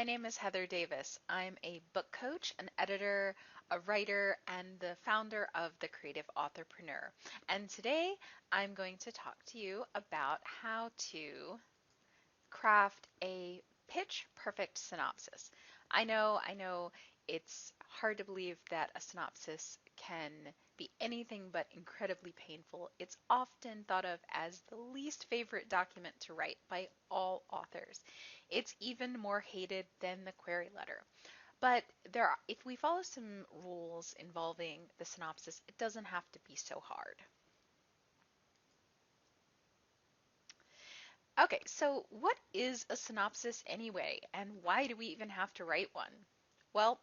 My name is Heather Davis. I'm a book coach, an editor, a writer, and the founder of The Creative Authorpreneur. And today I'm going to talk to you about how to craft a pitch perfect synopsis. I know it's hard to believe that a synopsis can be anything but incredibly painful. It's often thought of as the least favorite document to write by all authors. It's even more hated than the query letter. But if we follow some rules involving the synopsis, it doesn't have to be so hard. Okay, so what is a synopsis anyway, and why do we even have to write one? Well,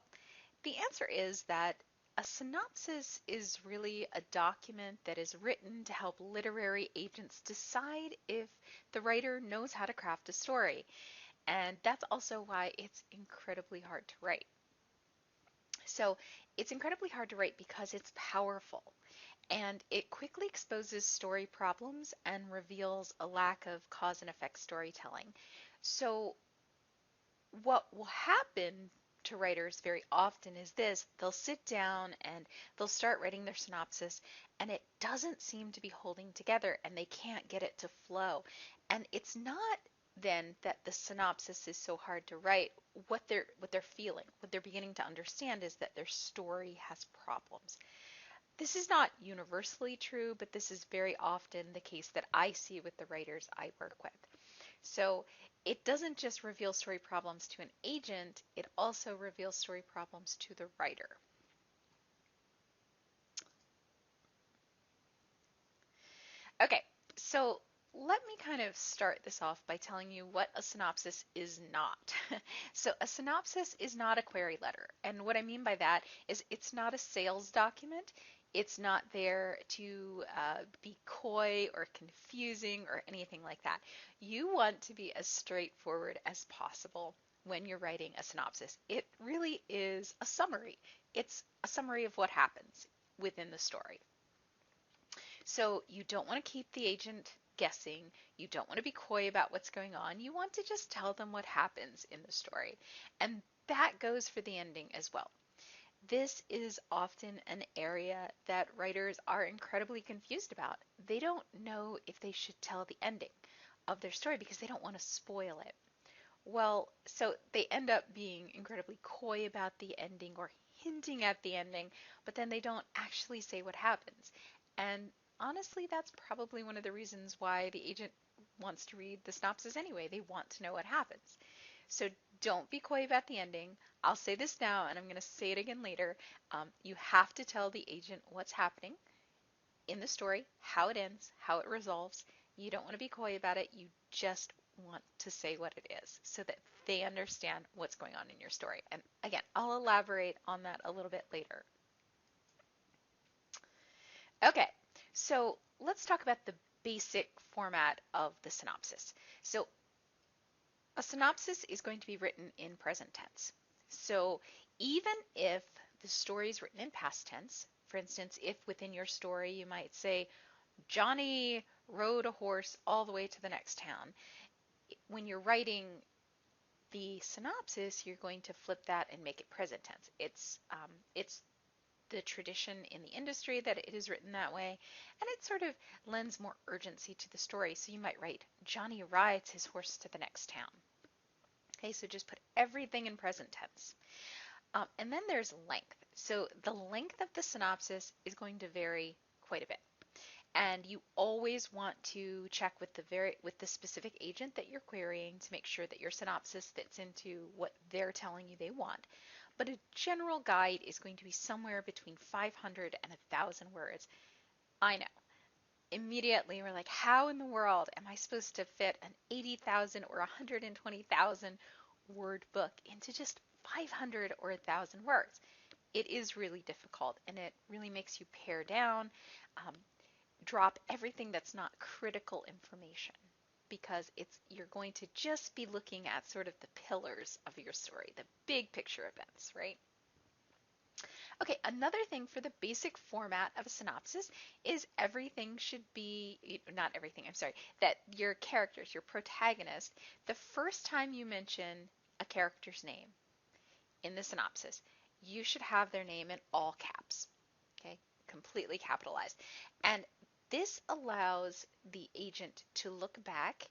the answer is that a synopsis is really a document that is written to help literary agents decide if the writer knows how to craft a story. And that's also why it's incredibly hard to write. So it's incredibly hard to write because it's powerful and it quickly exposes story problems and reveals a lack of cause and effect storytelling. So what will happen to writers very often is this: they'll sit down and they'll start writing their synopsis, and it doesn't seem to be holding together, and they can't get it to flow. And it's not then that the synopsis is so hard to write. What they're feeling, what they're beginning to understand is that their story has problems. This is not universally true, but this is very often the case that I see with the writers I work with. So it doesn't just reveal story problems to an agent, it also reveals story problems to the writer. Okay, so let me kind of start this off by telling you what a synopsis is not. So a synopsis is not a query letter. And what I mean by that is it's not a sales document. It's not there to be coy or confusing or anything like that. You want to be as straightforward as possible when you're writing a synopsis. It really is a summary. It's a summary of what happens within the story. So you don't want to keep the agent guessing. You don't want to be coy about what's going on. You want to just tell them what happens in the story. And that goes for the ending as well. This is often an area that writers are incredibly confused about. They don't know if they should tell the ending of their story because they don't want to spoil it. Well, so they end up being incredibly coy about the ending or hinting at the ending, but then they don't actually say what happens. And honestly, that's probably one of the reasons why the agent wants to read the synopsis anyway. They want to know what happens. So don't be coy about the ending. I'll say this now, and I'm going to say it again later. You have to tell the agent what's happening in the story, how it ends, how it resolves. You don't want to be coy about it. You just want to say what it is so that they understand what's going on in your story. And again, I'll elaborate on that a little bit later. Okay, so let's talk about the basic format of the synopsis. So a synopsis is going to be written in present tense. So even if the story is written in past tense, for instance, if within your story you might say, Johnny rode a horse all the way to the next town, when you're writing the synopsis, you're going to flip that and make it present tense. It's the tradition in the industry that it is written that way, and it sort of lends more urgency to the story. So you might write, Johnny rides his horse to the next town. Okay, so just put everything in present tense. And then there's length. So the length of the synopsis is going to vary quite a bit. And you always want to check with the specific agent that you're querying to make sure that your synopsis fits into what they're telling you they want. But a general guide is going to be somewhere between 500 and 1,000 words. I know. Immediately we're like, how in the world am I supposed to fit an 80,000 or 120,000 word book into just 500 or 1,000 words? It is really difficult, and it really makes you pare down, um, drop everything that's not critical information, because you're going to just be looking at sort of the pillars of your story, the big picture events, right? Okay, another thing for the basic format of a synopsis is everything should be, not everything, I'm sorry, that your characters, your protagonist, the first time you mention a character's name in the synopsis, you should have their name in all caps, okay? Completely capitalized. And this allows the agent to look back.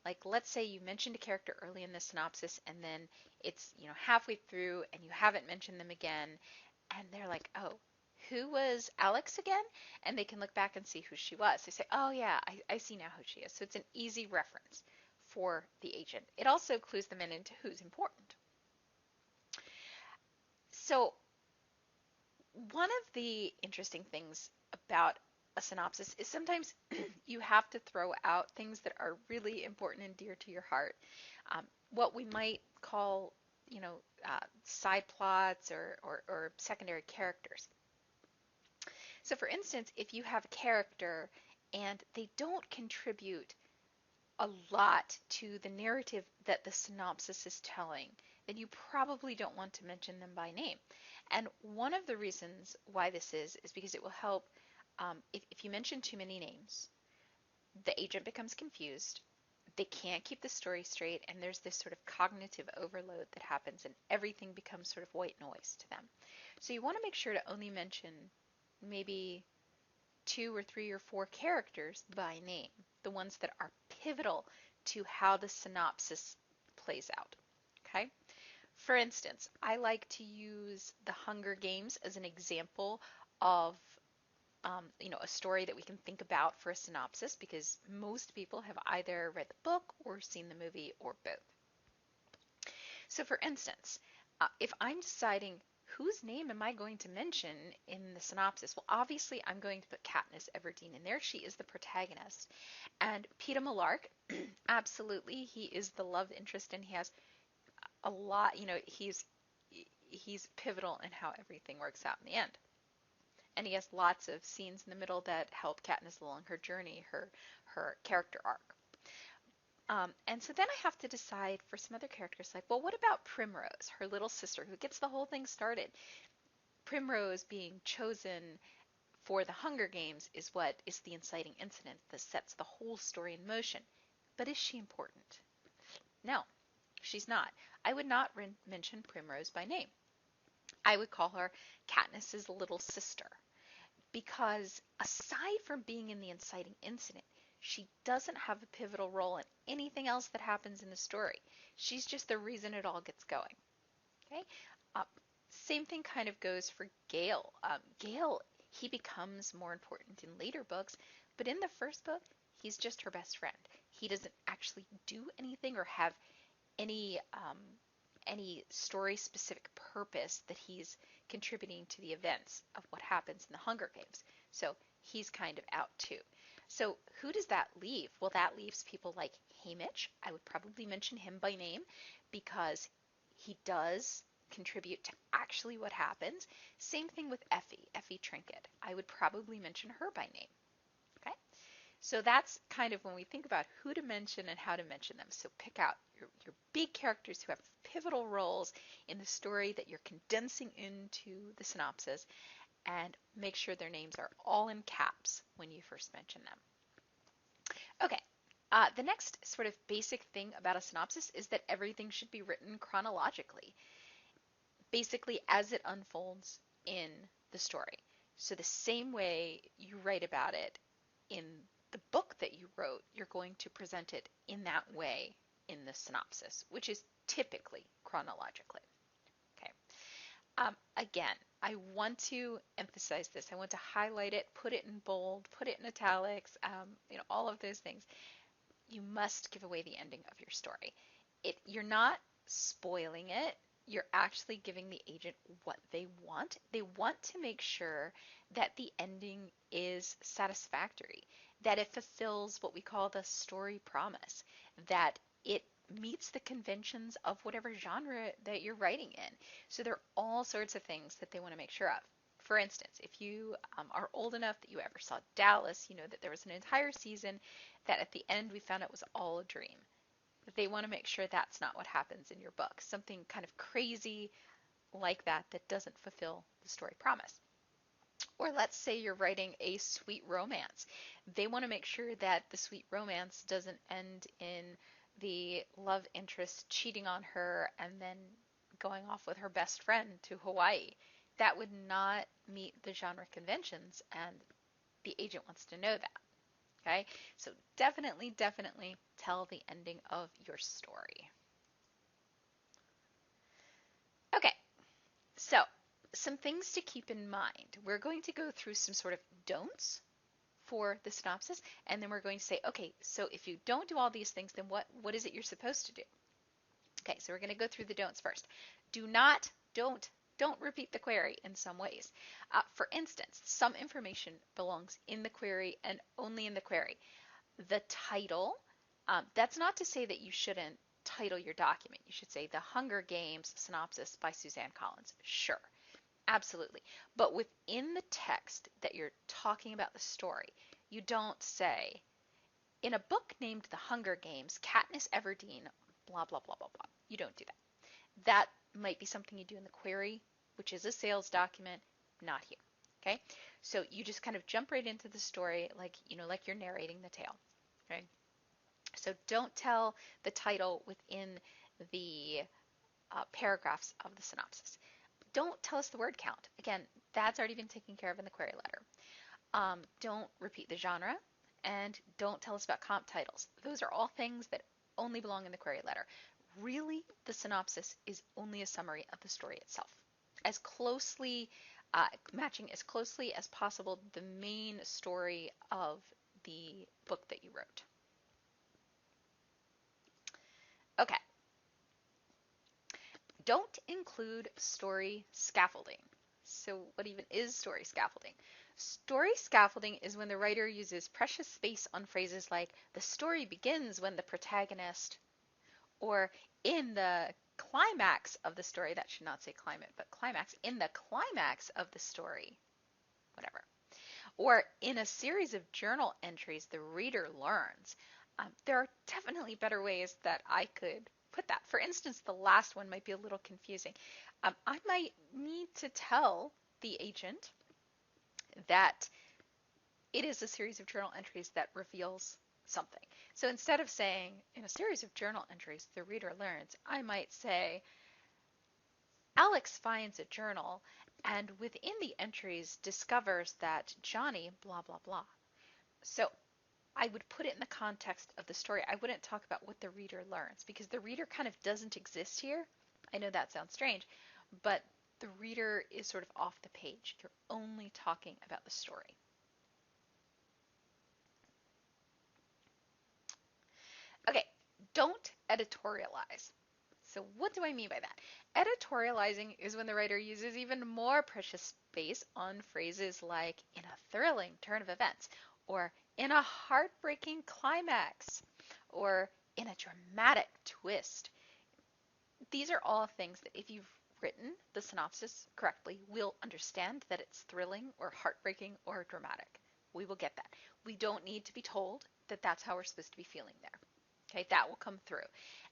Like, let's say you mentioned a character early in the synopsis and then it's, halfway through and you haven't mentioned them again, and they're like, oh, who was Alex again? And they can look back and see who she was. They say, oh yeah, I see now who she is. So it's an easy reference for the agent. It also clues them in into who's important. So one of the interesting things about a synopsis is sometimes you have to throw out things that are really important and dear to your heart. What we might call, side plots or secondary characters. So for instance, if you have a character and they don't contribute a lot to the narrative that the synopsis is telling, then you probably don't want to mention them by name. And one of the reasons why this is because it will help if you mention too many names, the agent becomes confused. They can't keep the story straight, and there's this sort of cognitive overload that happens, and everything becomes sort of white noise to them. So you want to make sure to only mention maybe 2 or 3 or 4 characters by name, the ones that are pivotal to how the synopsis plays out. Okay? For instance, I like to use the Hunger Games as an example of a story that we can think about for a synopsis, because most people have either read the book or seen the movie or both. So for instance, if I'm deciding whose name am I going to mention in the synopsis, well, obviously I'm going to put Katniss Everdeen in there. She is the protagonist. And Peeta Mellark, absolutely, he is the love interest, and he has a lot, he's pivotal in how everything works out in the end. And he has lots of scenes in the middle that help Katniss along her journey, her character arc. And so then I have to decide for some other characters, like, well, what about Primrose, her little sister, who gets the whole thing started? Primrose being chosen for the Hunger Games is what is the inciting incident that sets the whole story in motion. But is she important? No, she's not. I would not mention Primrose by name. I would call her Katniss's little sister, because aside from being in the inciting incident, she doesn't have a pivotal role in anything else that happens in the story. She's just the reason it all gets going. Okay. Uh, Same thing kind of goes for Gale. Gale, he becomes more important in later books, but in the first book, he's just her best friend. He doesn't actually do anything or have any story specific purpose that he's contributing to the events of what happens in the Hunger Games. So he's kind of out too. So who does that leave? Well, that leaves people like Haymitch. I would probably mention him by name because he does contribute to actually what happens. Same thing with Effie Trinket. I would probably mention her by name. Okay? So that's kind of when we think about who to mention and how to mention them. So pick out your big characters who have pivotal roles in the story that you're condensing into the synopsis, and make sure their names are all in caps when you first mention them. Okay, the next sort of basic thing about a synopsis is that everything should be written chronologically, basically as it unfolds in the story. So the same way you write about it in the book that you wrote, you're going to present it in that way in the synopsis, which is typically chronologically. Okay. Again, I want to emphasize this. I want to highlight it, put it in bold, put it in italics, all of those things. You must give away the ending of your story. You're not spoiling it. You're actually giving the agent what they want. They want to make sure that the ending is satisfactory, that it fulfills what we call the story promise, that it meets the conventions of whatever genre that you're writing in. So there are all sorts of things that they want to make sure of. For instance, if you are old enough that you ever saw Dallas, you know that there was an entire season that at the end we found out was all a dream. But they want to make sure that's not what happens in your book. Something kind of crazy like that that doesn't fulfill the story promise. Or let's say you're writing a sweet romance. They want to make sure that the sweet romance doesn't end in the love interest cheating on her and then going off with her best friend to Hawaii. That would not meet the genre conventions, and the agent wants to know that. Okay, so definitely, definitely tell the ending of your story. Okay, so some things to keep in mind. We're going to go through some sort of don'ts for the synopsis, and then we're going to say, okay, so if you don't do all these things, then what is it you're supposed to do? Okay, so we're going to go through the don'ts first. Do not, don't repeat the query in some ways. For instance, some information belongs in the query and only in the query. The title, that's not to say that you shouldn't title your document. You should say The Hunger Games Synopsis by Suzanne Collins. Sure, absolutely. But within the text that you're talking about the story, you don't say, in a book named The Hunger Games, Katniss Everdeen, blah, blah, blah, blah, blah. You don't do that. That might be something you do in the query, which is a sales document, not here. Okay? So you just kind of jump right into the story like, like you're narrating the tale. Okay? So don't tell the title within the paragraphs of the synopsis. Don't tell us the word count. Again, that's already been taken care of in the query letter. Don't repeat the genre, and don't tell us about comp titles. Those are all things that only belong in the query letter. Really, the synopsis is only a summary of the story itself, as closely matching as closely as possible the main story of the book that you wrote. Okay, don't include story scaffolding. So what even is story scaffolding? Story scaffolding is when the writer uses precious space on phrases like the story begins when the protagonist, or in the climax of the story, that should not say climate, but climax, in the climax of the story, whatever. Or in a series of journal entries, the reader learns. There are definitely better ways that I could put that. For instance, the last one might be a little confusing. I might need to tell the agent that it is a series of journal entries that reveals something. So instead of saying, in a series of journal entries, the reader learns, I might say, Alex finds a journal and within the entries discovers that Johnny blah, blah, blah. So I would put it in the context of the story. I wouldn't talk about what the reader learns because the reader kind of doesn't exist here. I know that sounds strange, but the reader is sort of off the page. You're only talking about the story. Okay, don't editorialize. So what do I mean by that? Editorializing is when the writer uses even more precious space on phrases like in a thrilling turn of events, or in a heartbreaking climax, or in a dramatic twist. These are all things that if you've written the synopsis correctly, we'll understand that it's thrilling or heartbreaking or dramatic. We will get that. We don't need to be told that that's how we're supposed to be feeling there. Okay, that will come through.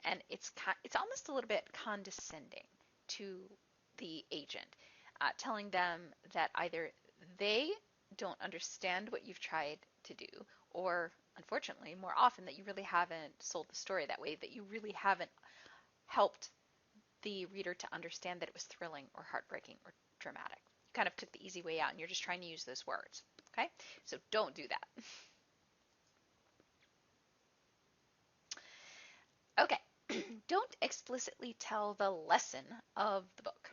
And it's almost a little bit condescending to the agent, telling them that either they don't understand what you've tried to do, or unfortunately, more often, that you really haven't sold the story that way, that you really haven't helped the reader to understand that it was thrilling or heartbreaking or dramatic. You kind of took the easy way out and you're just trying to use those words. Okay, so don't do that. Okay, don't explicitly tell the lesson of the book.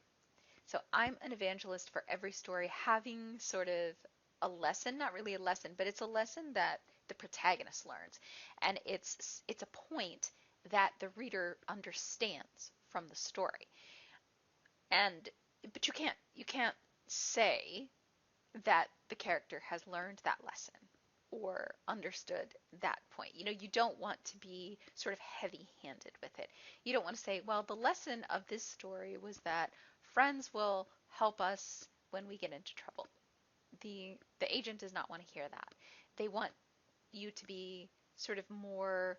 So I'm an evangelist for every story having sort of a lesson, not really a lesson, but it's a lesson that the protagonist learns. And it's a point that the reader understands from the story. And but you can't say that the character has learned that lesson or understood that point. You don't want to be sort of heavy-handed with it. You don't want to say, well, the lesson of this story was that friends will help us when we get into trouble. The agent does not want to hear that. They want you to be sort of more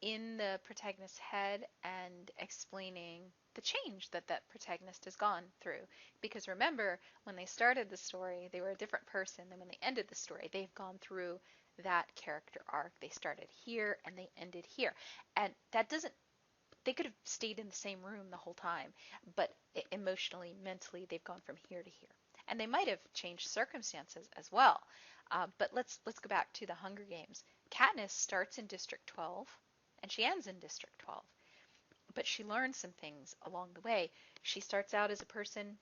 in the protagonist's head and explaining the change that that protagonist has gone through. Because remember, when they started the story, they were a different person. Then when they ended the story, they've gone through that character arc. They started here and they ended here. And that doesn't, they could have stayed in the same room the whole time, but emotionally, mentally, they've gone from here to here. And they might have changed circumstances as well. But let's go back to the Hunger Games. Katniss starts in District 12 and she ends in District 12. But she learns some things along the way. She starts out as a person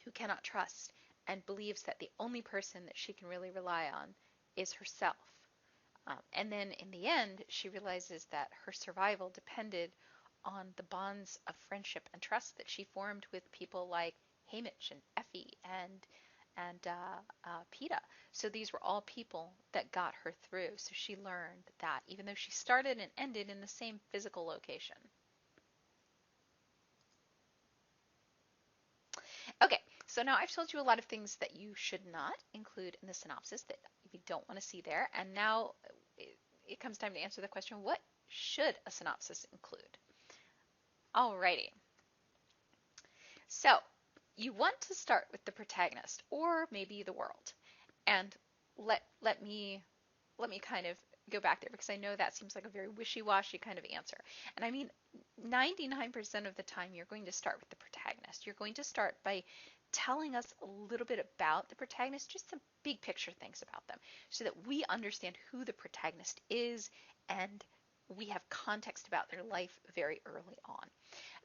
who cannot trust and believes that the only person that she can really rely on is herself. And then in the end, she realizes that her survival depended on the bonds of friendship and trust that she formed with people like Haymitch and Effie and Peeta. So these were all people that got her through. So she learned that even though she started and ended in the same physical location. Okay, so now I've told you a lot of things that you should not include in the synopsis that you don't want to see there. And now it comes time to answer the question, what should a synopsis include? Alrighty. So you want to start with the protagonist or maybe the world. And let me kind of go back there because I know that seems like a very wishy-washy kind of answer. And I mean 99% of the time you're going to start with the protagonist. You're going to start by telling us a little bit about the protagonist, just some big picture things about them, so that we understand who the protagonist is and we have context about their life very early on.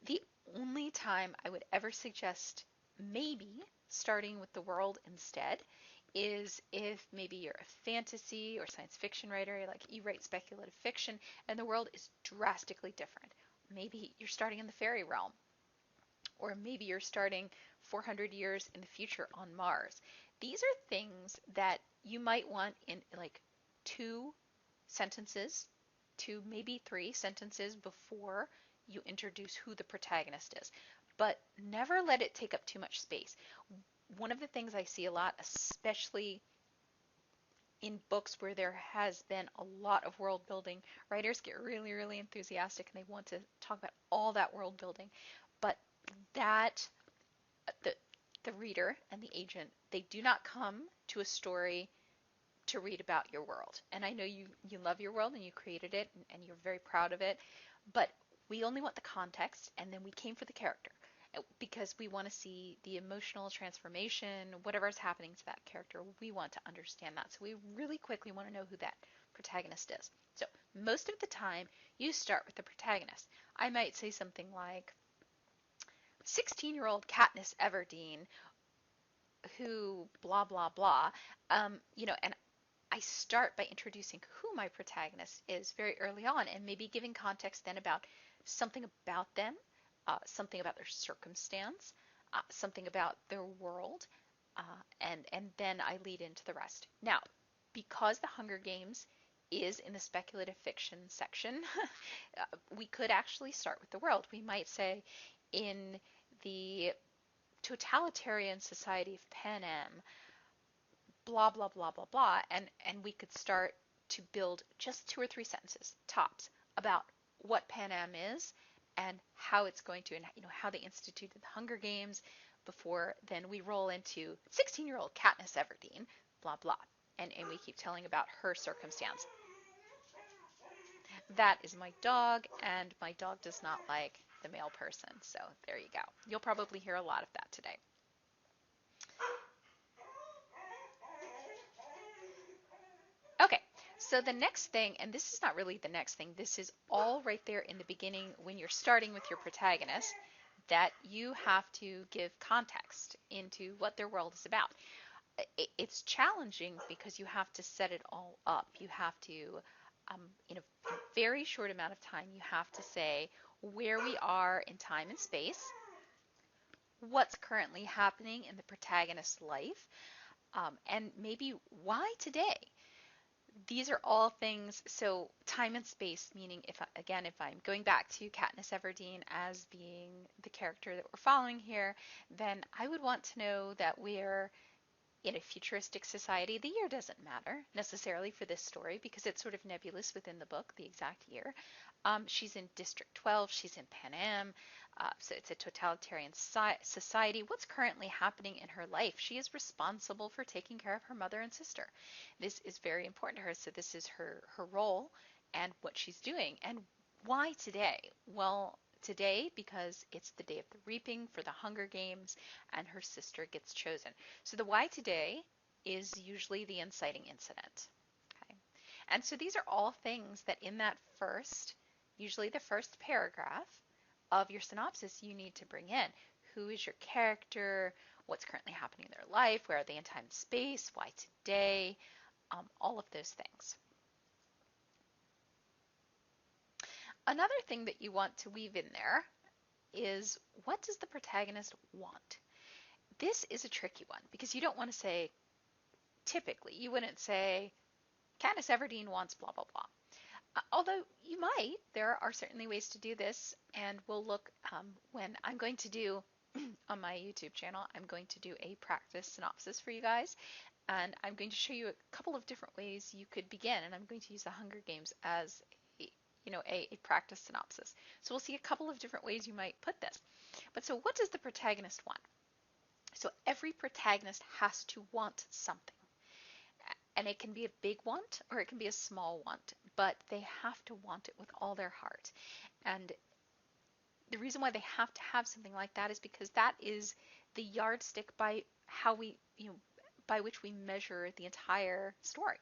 The only time I would ever suggest maybe starting with the world instead is if maybe you're a fantasy or science fiction writer, like you write speculative fiction, and the world is drastically different. Maybe you're starting in the fairy realm, or maybe you're starting 400 years in the future on Mars. These are things that you might want in like 2 sentences, 2 maybe 3 sentences before you introduce who the protagonist is. But never let it take up too much space. One of the things I see a lot, especially in books where there has been a lot of world building, writers get really, really enthusiastic and they want to talk about all that world building. But that the the reader and the agent, they do not come to a story to read about your world. And I know you love your world and you created it and you're very proud of it, but we only want the context and then we came for the character because we want to see the emotional transformation, whatever's happening to that character. We want to understand that. So we really quickly want to know who that protagonist is. So most of the time, you start with the protagonist. I might say something like 16-year-old Katniss Everdeen, who blah blah blah, and I start by introducing who my protagonist is very early on and maybe giving context then about something about them, something about their circumstance, something about their world, and then I lead into the rest. Now, because the Hunger Games is in the speculative fiction section, we could actually start with the world. We might say in the totalitarian society of Panem, blah blah blah blah blah, and we could start to build just 2 or 3 sentences tops about what Panem is and how it's going to, and how they instituted the Hunger Games before then we roll into 16-year-old Katniss Everdeen, blah blah, and we keep telling about her circumstance. That is my dog, and my dog does not like the male person, so there you go. You'll probably hear a lot of that today. Okay, so the next thing, and this is not really the next thing, this is all right there in the beginning when you're starting with your protagonist, that you have to give context into what their world is about. It's challenging because you have to set it all up. You have to, in a very short amount of time, you have to say where we are in time and space, what's currently happening in the protagonist's life, and maybe why today. These are all things, so time and space, meaning if I'm going back to Katniss Everdeen as being the character that we're following here, then I would want to know that we're in a futuristic society. The year doesn't matter necessarily for this story because it's sort of nebulous within the book, the exact year. She's in District 12, she's in Pan Am. So it's a totalitarian society. What's currently happening in her life? She is responsible for taking care of her mother and sister. This is very important to her. So this is her role and what she's doing. And why today? Well, today because it's the day of the reaping for the Hunger Games, and her sister gets chosen. So the why today is usually the inciting incident. Okay. And so these are all things that in that first, usually the first paragraph of your synopsis, you need to bring in. Who is your character? What's currently happening in their life? Where are they in time and space? Why today? All of those things. Another thing that you want to weave in there is, what does the protagonist want? This is a tricky one because you don't want to say, typically, you wouldn't say, Katniss Everdeen wants blah, blah, blah. Although you might, there are certainly ways to do this, and we'll look when I'm going to do on my YouTube channel, I'm going to do a practice synopsis for you guys, and I'm going to show you a couple of different ways you could begin, and I'm going to use the Hunger Games as a practice synopsis. So we'll see a couple of different ways you might put this. But so what does the protagonist want? So every protagonist has to want something. And it can be a big want or it can be a small want, but they have to want it with all their heart. And the reason why they have to have something like that is because that is the yardstick by by which we measure the entire story.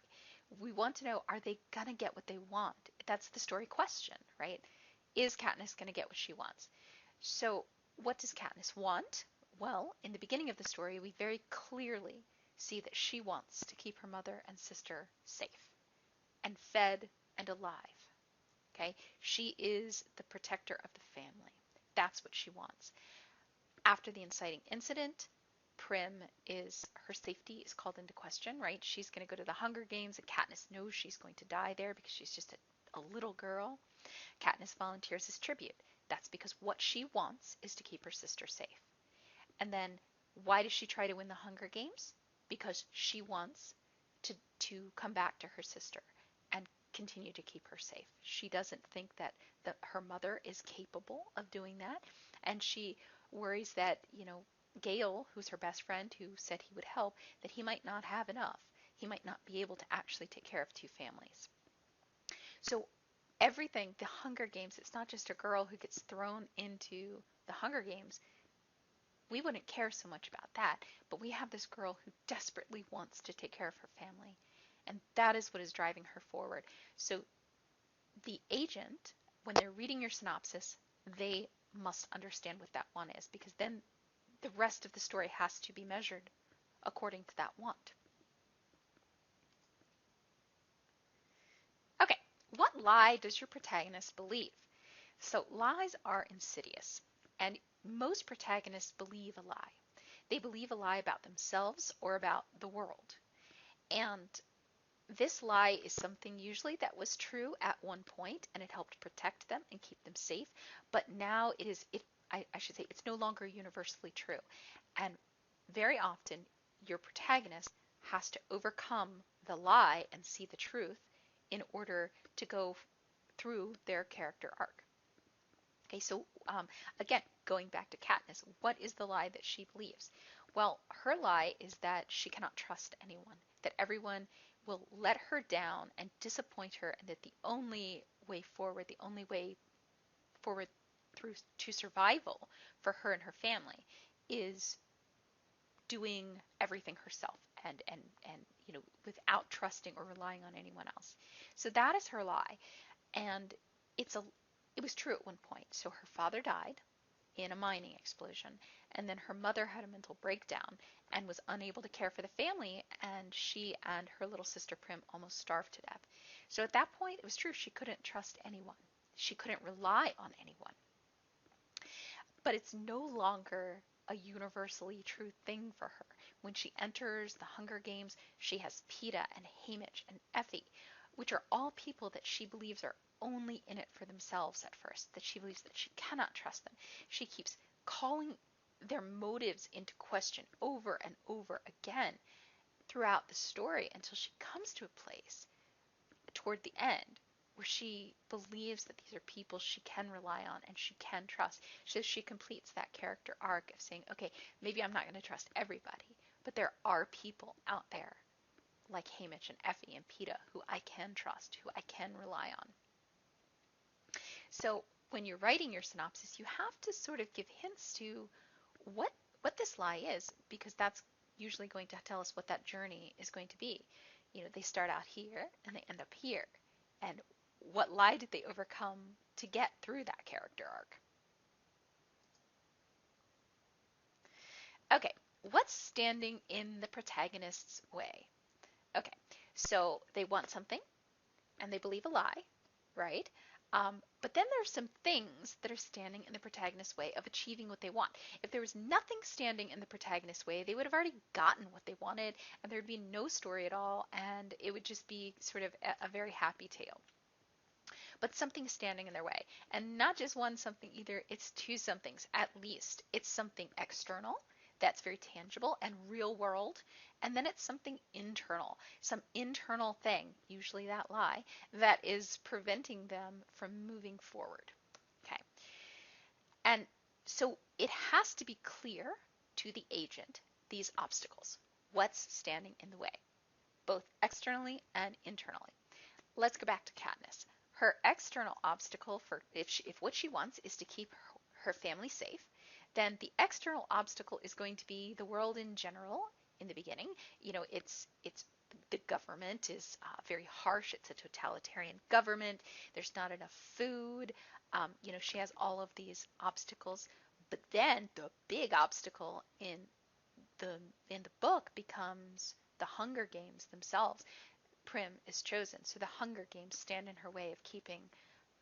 We want to know, are they going to get what they want? That's the story question, right? Is Katniss going to get what she wants? So what does Katniss want? Well, in the beginning of the story, we very clearly see that she wants to keep her mother and sister safe and fed and alive. Okay? She is the protector of the family. That's what she wants. After the inciting incident, Prim is, her safety is called into question, right? She's going to go to the Hunger Games, and Katniss knows she's going to die there because she's just a little girl. Katniss volunteers as tribute. That's because what she wants is to keep her sister safe. And then why does she try to win the Hunger Games? Because she wants to come back to her sister and continue to keep her safe. She doesn't think that her mother is capable of doing that, and she worries that, Gale, who's her best friend who said he would help, that he might not have enough. He might not be able to actually take care of two families. So everything, the Hunger Games, it's not just a girl who gets thrown into the Hunger Games. We wouldn't care so much about that, but we have this girl who desperately wants to take care of her family, and that is what is driving her forward. So the agent, when they're reading your synopsis, they must understand what that want is, because then the rest of the story has to be measured according to that want. Okay, what lie does your protagonist believe? So lies are insidious, and most protagonists believe a lie. They believe a lie about themselves or about the world. And this lie is something usually that was true at one point and it helped protect them and keep them safe, but now I should say it's no longer universally true. And very often your protagonist has to overcome the lie and see the truth in order to go through their character arc. Okay, so again, going back to Katniss, what is the lie that she believes? Well, her lie is that she cannot trust anyone, that everyone will let her down and disappoint her, and that the only way forward, through to survival for her and her family is doing everything herself and without trusting or relying on anyone else. So that is her lie. And it was true at one point. So her father died in a mining explosion, and then her mother had a mental breakdown and was unable to care for the family, and she and her little sister Prim almost starved to death. So at that point, it was true, she couldn't trust anyone. She couldn't rely on anyone. But it's no longer a universally true thing for her. When she enters the Hunger Games, she has Peeta and Haymitch and Effie, which are all people that she believes are only in it for themselves at first, that she believes that she cannot trust them. She keeps calling their motives into question over and over again throughout the story until she comes to a place toward the end where she believes that these are people she can rely on and she can trust. So she completes that character arc of saying, okay, maybe I'm not going to trust everybody, but there are people out there like Hamish and Effie and Peeta who I can trust, who I can rely on. So when you're writing your synopsis, you have to sort of give hints to what what this lie is, because that's usually going to tell us what that journey is going to be. They start out here and they end up here. And what lie did they overcome to get through that character arc? Okay, what's standing in the protagonist's way? Okay, so they want something and they believe a lie, right? But then there's some things that are standing in the protagonist's way of achieving what they want. If there was nothing standing in the protagonist's way, they would have already gotten what they wanted, and there'd be no story at all, and it would just be sort of a very happy tale. But something's standing in their way. And not just one something either, it's two somethings at least. It's something external that's very tangible and real world, and then it's something internal, some internal thing, usually that lie, that is preventing them from moving forward. Okay. And so it has to be clear to the agent, these obstacles, what's standing in the way, both externally and internally. Let's go back to Katniss. Her external obstacle for if what she wants is to keep her family safe, then the external obstacle is going to be the world in general. In the beginning, it's the government is very harsh. It's a totalitarian government. There's not enough food. She has all of these obstacles. But then the big obstacle the in the book becomes the Hunger Games themselves. Prim is chosen. So the Hunger Games stand in her way of keeping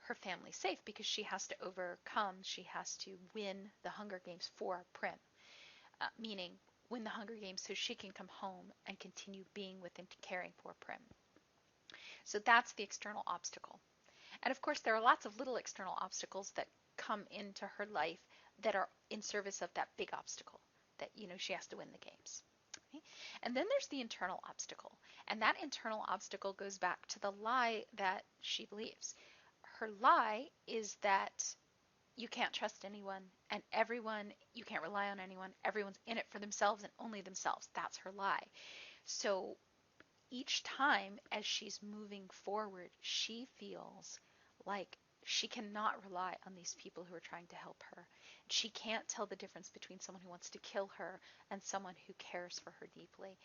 her family safe because she has to win the Hunger Games for Prim, meaning win the Hunger Games so she can come home and continue being with and caring for Prim. So that's the external obstacle. And of course, there are lots of little external obstacles that come into her life that are in service of that big obstacle that, she has to win the games. Okay? And then there's the internal obstacle. And that internal obstacle goes back to the lie that she believes. Her lie is that you can't trust anyone and you can't rely on anyone. Everyone's in it for themselves and only themselves. That's her lie. So each time as she's moving forward, she feels like she cannot rely on these people who are trying to help her. She can't tell the difference between someone who wants to kill her and someone who cares for her deeply.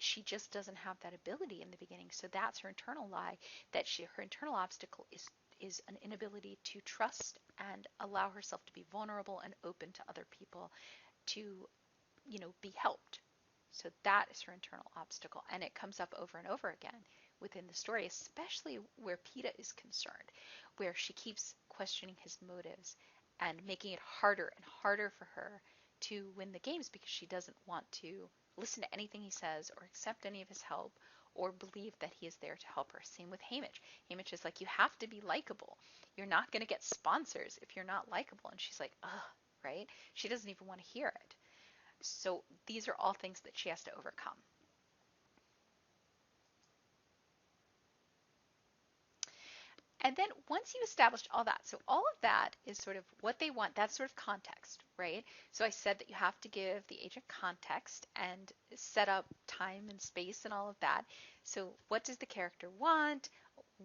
She just doesn't have that ability in the beginning. So that's her internal lie, that her internal obstacle is an inability to trust and allow herself to be vulnerable and open to other people to, be helped. So that is her internal obstacle, and it comes up over and over again within the story, especially where Peeta is concerned, where she keeps questioning his motives and making it harder and harder for her to win the games because she doesn't want to listen to anything he says or accept any of his help or believe that he is there to help her. Same with Hamish. Hamish is like, you have to be likable. You're not going to get sponsors if you're not likable. And she's like, ugh, right? She doesn't even want to hear it. So these are all things that she has to overcome. And then once you established all that, so all of that is sort of what they want, that's sort of context, right? So I said that you have to give the agent context and set up time and space and all of that. So what does the character want?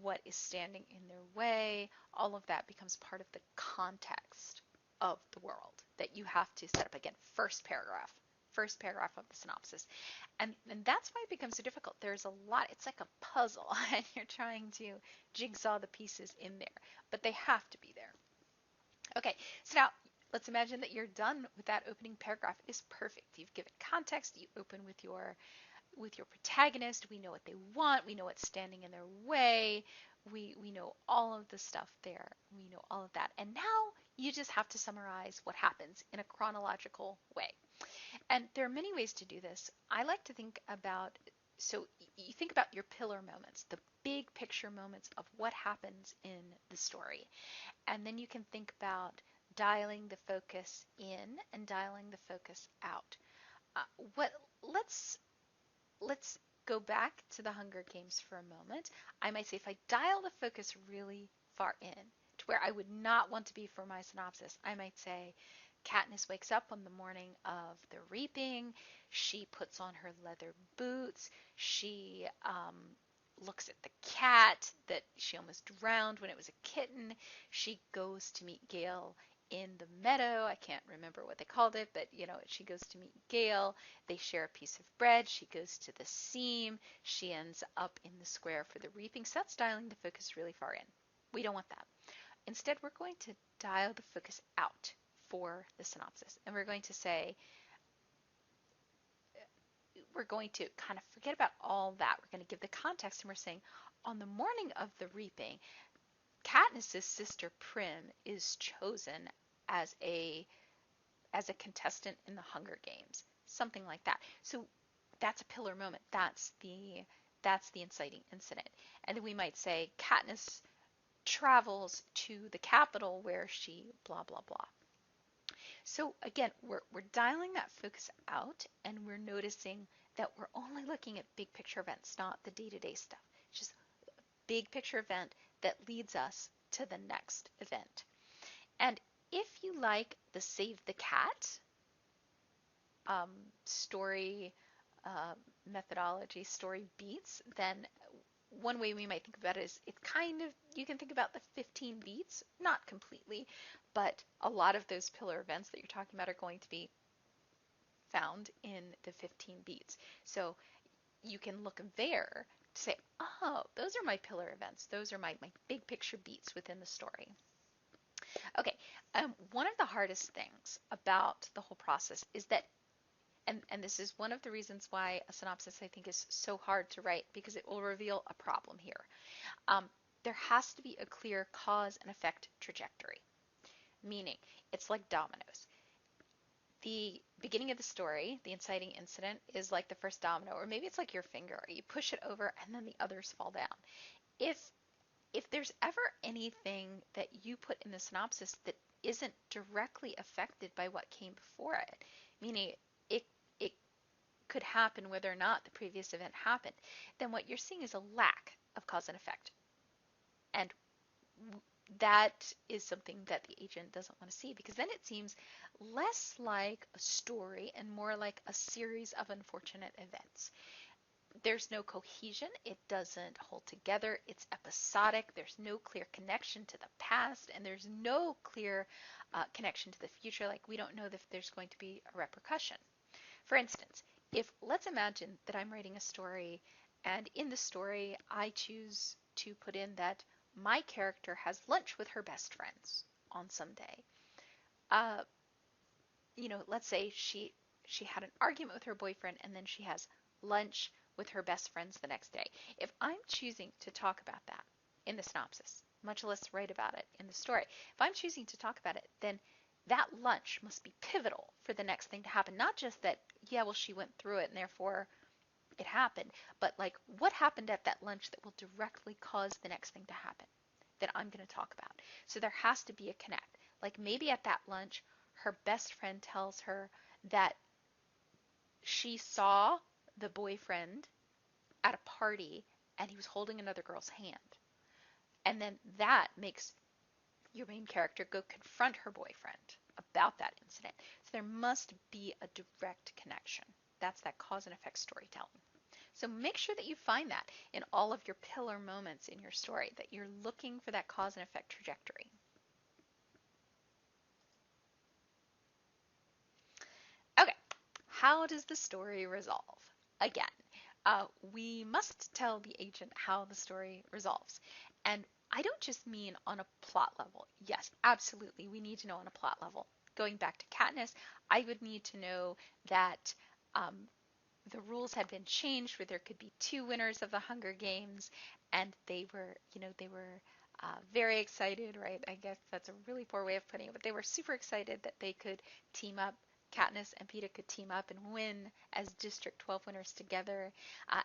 What is standing in their way? All of that becomes part of the context of the world that you have to set up. Again, first paragraph of the synopsis. And that's why it becomes so difficult. There's a lot, it's like a puzzle, and you're trying to jigsaw the pieces in there, but they have to be there. Okay, so now let's imagine that you're done with that opening paragraph. It is perfect. You've given context, you open with your protagonist, we know what they want, we know what's standing in their way, we know all of the stuff there, we know all of that. And now you just have to summarize what happens in a chronological way. And there are many ways to do this. I like to think about, so you think about your pillar moments, the big picture moments of what happens in the story. And then you can think about dialing the focus in and dialing the focus out. What let's go back to the Hunger Games for a moment, I might say if I dial the focus really far in to where I would not want to be for my synopsis, I might say Katniss wakes up on the morning of the reaping. She puts on her leather boots. She looks at the cat that she almost drowned when it was a kitten. She goes to meet Gale in the meadow. I can't remember what they called it, but she goes to meet Gale. They share a piece of bread. She goes to the seam. She ends up in the square for the reaping. So that's dialing the focus really far in. We don't want that. Instead, we're going to dial the focus out for the synopsis. And we're going to say, we're going to kind of forget about all that. We're going to give the context, and we're saying, on the morning of the reaping, Katniss's sister Prim is chosen as a contestant in the Hunger Games, something like that. So that's a pillar moment. That's the inciting incident. And then we might say Katniss travels to the capital where she blah blah blah. So again, we're dialing that focus out, and we're noticing that we're only looking at big picture events, not the day-to-day stuff. It's just a big picture event that leads us to the next event. And if you like the Save the Cat story methodology, story beats, then one way we might think about it is it's kind of, you can think about the 15 beats, not completely, but a lot of those pillar events that you're talking about are going to be found in the 15 beats. So you can look there to say, oh, those are my pillar events. Those are my big picture beats within the story. Okay, one of the hardest things about the whole process is that, and this is one of the reasons why a synopsis I think is so hard to write, because it will reveal a problem here. There has to be a clear cause and effect trajectory, meaning it's like dominoes. The beginning of the story, the inciting incident, is like the first domino, or maybe it's like your finger. You push it over and then the others fall down. If there's ever anything that you put in the synopsis that isn't directly affected by what came before it, meaning it could happen whether or not the previous event happened, then what you're seeing is a lack of cause and effect. And that is something that the agent doesn't want to see, because then it seems less like a story and more like a series of unfortunate events. There's no cohesion. It doesn't hold together. It's episodic. There's no clear connection to the past, and there's no clear connection to the future. Like, we don't know if there's going to be a repercussion. For instance, let's imagine that I'm writing a story, and in the story I choose to put in that my character has lunch with her best friends on some day. Let's say she had an argument with her boyfriend, and then she has lunch with her best friends the next day. If I'm choosing to talk about that in the synopsis, much less write about it in the story, if I'm choosing to talk about it, then that lunch must be pivotal for the next thing to happen. Not just that, yeah, well, she went through it and therefore it happened, but like, what happened at that lunch that will directly cause the next thing to happen that I'm going to talk about? So there has to be a connect. Like, maybe at that lunch, her best friend tells her that she saw the boyfriend at a party and he was holding another girl's hand. And then that makes your main character go confront her boyfriend about that incident. So there must be a direct connection. That's that cause and effect storytelling. So make sure that you find that in all of your pillar moments in your story, that you're looking for that cause and effect trajectory. Okay, how does the story resolve? Again, we must tell the agent how the story resolves. And I don't just mean on a plot level. Yes, absolutely, we need to know on a plot level. Going back to Katniss, I would need to know that the rules had been changed where there could be two winners of the Hunger Games, and they were very excited, right? I guess that's a really poor way of putting it, but they were super excited that they could team up. Katniss and Peeta could team up and win as District 12 winners together.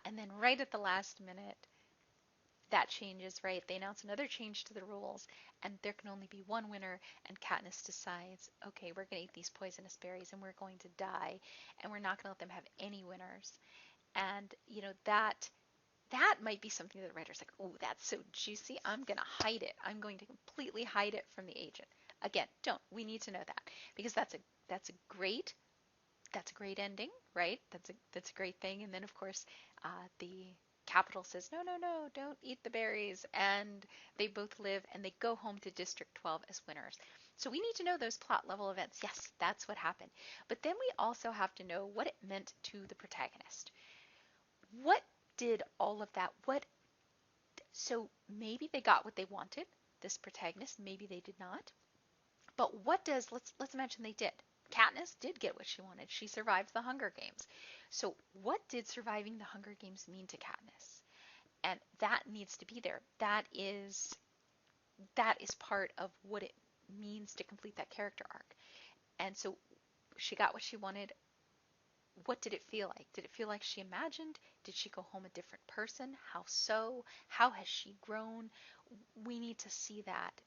And then right at the last minute, that changes, right? They announce another change to the rules, and there can only be one winner, and Katniss decides, okay, we're going to eat these poisonous berries, and we're going to die, and we're not going to let them have any winners. And that might be something that the writer's like, oh, that's so juicy. I'm going to hide it. I'm going to completely hide it from the agent. Again, don't. We need to know that because that's a great ending, right? That's a great thing. And then of course, the capital says, no, no, no, don't eat the berries, and they both live and they go home to District 12 as winners. So we need to know those plot level events. Yes, that's what happened. But then we also have to know what it meant to the protagonist. What did all of that? What So maybe they got what they wanted, this protagonist, maybe they did not. But what does let's imagine they did. Katniss did get what she wanted. She survived the Hunger Games. So what did surviving the Hunger Games mean to Katniss? And that needs to be there. That is part of what it means to complete that character arc. And so she got what she wanted. What did it feel like? Did it feel like she imagined? Did she go home a different person? How so? How has she grown? We need to see that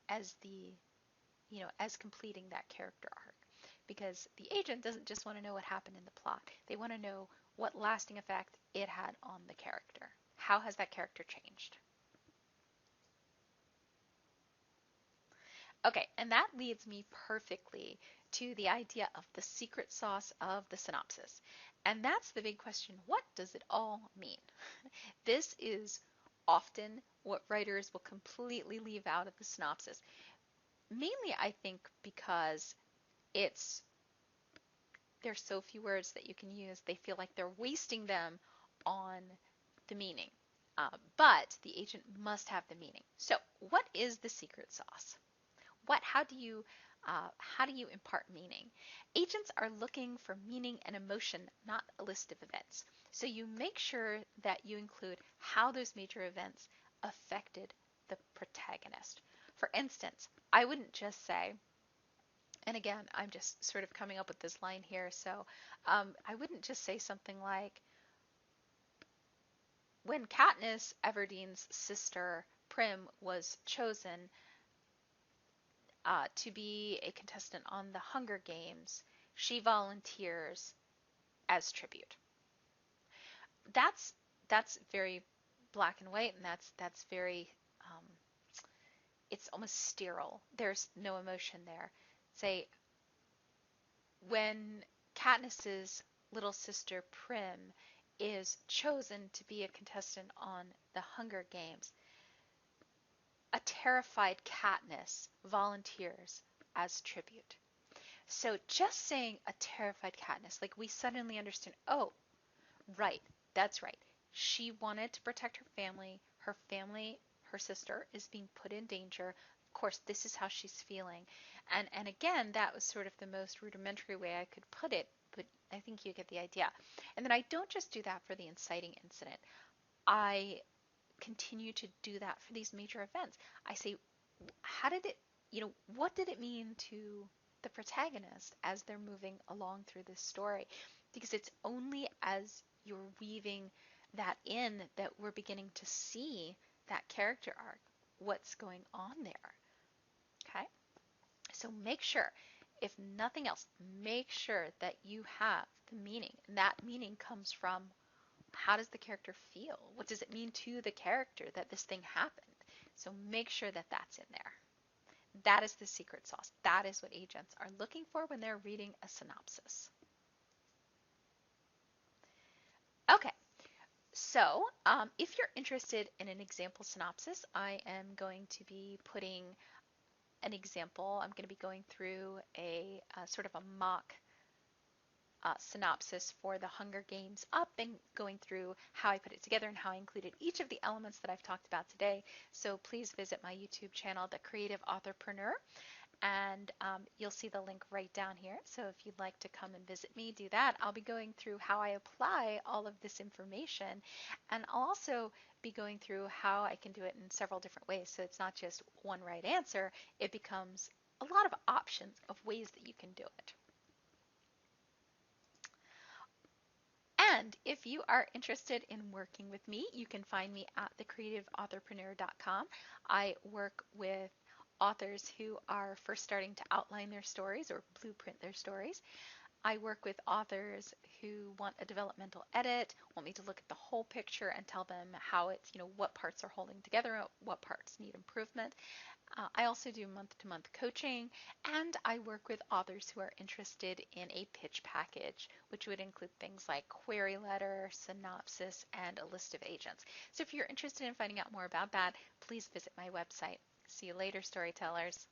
as as completing that character arc. Because the agent doesn't just want to know what happened in the plot. They want to know what lasting effect it had on the character. How has that character changed? Okay, and that leads me perfectly to the idea of the secret sauce of the synopsis. And that's the big question. What does it all mean? This is often what writers will completely leave out of the synopsis. Mainly, I think, because it's there's so few words that you can use, they feel like they're wasting them on the meaning. But the agent must have the meaning. So, what is the secret sauce? How do you impart meaning? Agents are looking for meaning and emotion, not a list of events. So you make sure that you include how those major events affected the protagonist. For instance, I wouldn't just say, and again, I'm just sort of coming up with this line here, so I wouldn't just say something like, when Katniss Everdeen's sister Prim was chosen to be a contestant on the Hunger Games, she volunteers as tribute. That's very black and white, and that's very um, it's almost sterile. There's no emotion there. Say, when Katniss's little sister Prim is chosen to be a contestant on the Hunger Games, a terrified Katniss volunteers as tribute. So just saying a terrified Katniss, like we suddenly understand, oh, right, that's right. She wanted to protect her family. Her family, her sister, is being put in danger. Of course, this is how she's feeling. And again, that was sort of the most rudimentary way I could put it, but I think you get the idea. And then I don't just do that for the inciting incident. I continue to do that for these major events. I say, how did it, what did it mean to the protagonist as they're moving along through this story? Because it's only as you're weaving that in that we're beginning to see that character arc, what's going on there. Okay? So make sure, if nothing else, make sure that you have the meaning. And that meaning comes from, how does the character feel? What does it mean to the character that this thing happened? So make sure that that's in there. That is the secret sauce. That is what agents are looking for when they're reading a synopsis. Okay, so if you're interested in an example synopsis, I am going to be putting an example. I'm going to be going through a sort of a mock synopsis for the Hunger Games up and going through how I put it together and how I included each of the elements that I've talked about today. So please visit my YouTube channel, The Creative Authorpreneur, and you'll see the link right down here. So if you'd like to come and visit me, do that. I'll be going through how I apply all of this information, and I'll also be going through how I can do it in several different ways. So it's not just one right answer, it becomes a lot of options of ways that you can do it. And if you are interested in working with me, you can find me at thecreativeauthorpreneur.com. I work with authors who are first starting to outline their stories or blueprint their stories. I work with authors who want a developmental edit, want me to look at the whole picture and tell them how it's, what parts are holding together, what parts need improvement. I also do month-to-month coaching, and I work with authors who are interested in a pitch package, which would include things like query letter, synopsis, and a list of agents. So if you're interested in finding out more about that, please visit my website. See you later, storytellers.